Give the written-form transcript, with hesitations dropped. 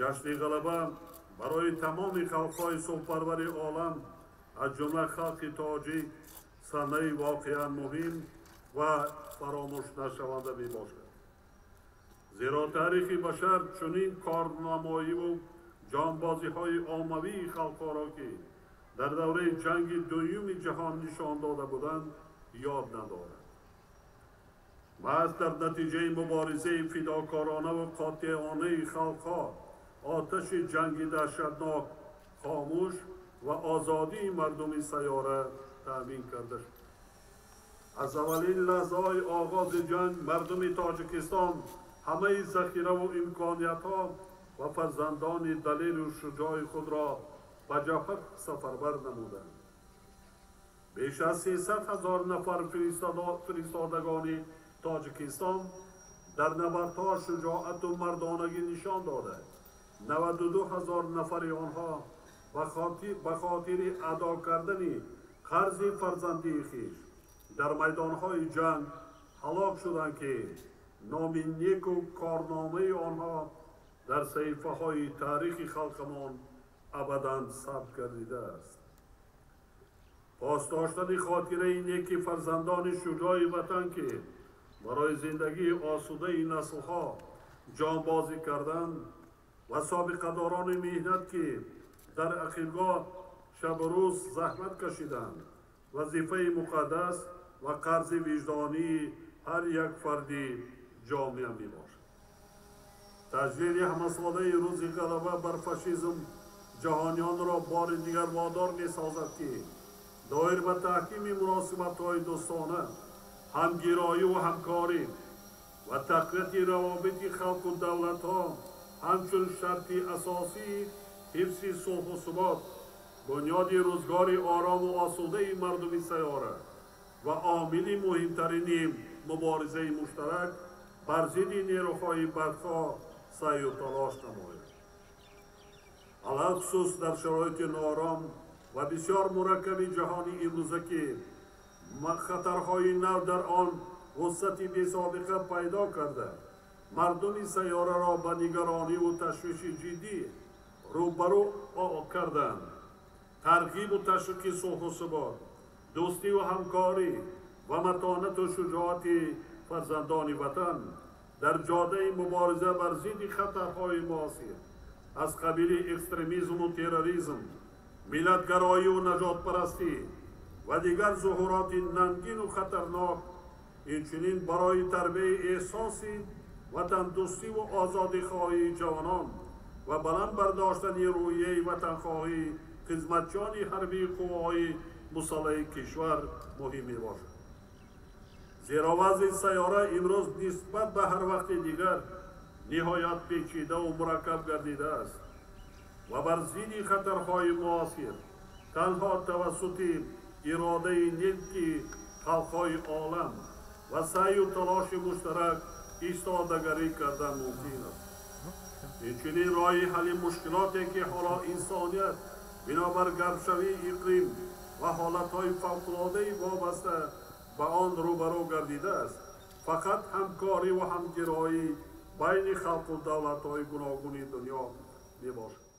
جشن غلبه برای تمام خلقهای سوپروری عالم از جمله خلق تاجیک سنه واقعا مهم و فراموش نشونده می باشد. زیرا تاریخ بشر چنین کارنمایی و جانبازی های عاموی خلقها را که در دوره جنگ دوم جهان نشان داده بودند یاد ندارد. محض در نتیجه مبارزه فداکارانه و قاطعانه خلقها آتش جنگ دهشتناک خاموش و آزادی مردم سیاره تأمین کرده شد. از اولین لحظه های آغاز جنگ مردم تاجیکستان همه ذخیره و امکانیت ها و فرزندان دلیر و شجاع خود را به جبهه سفربر نمودند. بیش از 300,000 نفر فرستادگان تاجیکستان در نبردها شجاعت و مردانگی نشان داده 92,000 نفر آنها به خاطر ادا کردن قرض فرزندی خویش در میدانهای جنگ هلاک شدند که نام نیک و کارنامه آنها در صحیفه های تاریخ خلقمان ابداً ثبت گردیده است. پاسداشتن خاطره نیک فرزندان شجاع وطن که برای زندگی آسوده نسلها جانبازی کردند و سابقه‌داران مهنت که در اخیرگاه شب و روز زحمت کشیدند وظیفه مقدس و قرض وجدانی هر یک فردی جامعه می باشد. تجلیل همساله روز غلبه بر فاشیسم جهانیان را بار دیگر وادار می سازد که دایر به تحکیم مناسبت های دوستانه، همگرایی و همکاری و تقویت روابط خلق و دولت ها همچون شرط اساسی حفظ صلح و ثبات، بنیاد روزگار آرام و آسوده مردم سیاره و عامل مهمترین مبارزه مشترک بر ضد نیروهای بدخواه سعی و تلاش نماید. علخصوص در شرایط ناآرام و بسیار مرکب جهانی امروزه که خطرهای نو در آن وسعت بی‌سابقه پیدا کرده، مردم سیاره را به نگرانی و تشویش جدی روبرو کردند. ترغیب و تشویق صلح و ثبات، دوستی و همکاری و متانت و شجاعت فرزندان وطن در جاده مبارزه بر ضد خطرهای معاصر از قبیل اکستریمیسم و تروریسم، ملتگرایی و نجات پرستی و دیگر ظهورات ننگین و خطرناک، اینچنین برای تربیت احساس وطن دوستی و آزادی خواهی جوانان و بلند برداشتن روحیه وطن خواهی خدمتچیان حربی قوای مسلح کشور مهم می باشد. زیرا وضع سیاره امروز نسبت به هر وقت دیگر نهایت پیچیده و مرکب گردیده است و بر ضد خطرهای معاصر تنها توسط اراده نیک خلقهای عالم و سعی و تلاش مشترک ایستادگری کردن ممکن است. اینچنین راه حل مشکلاتی که حالا انسانیت بنابر گرمشوی اقلیم و حالتهای فوق‌العاده وابسته به آن روبرو گردیده است، فقط همکاری و همگرایی بین خلق و دولت‌های گوناگون دنیا می باشد.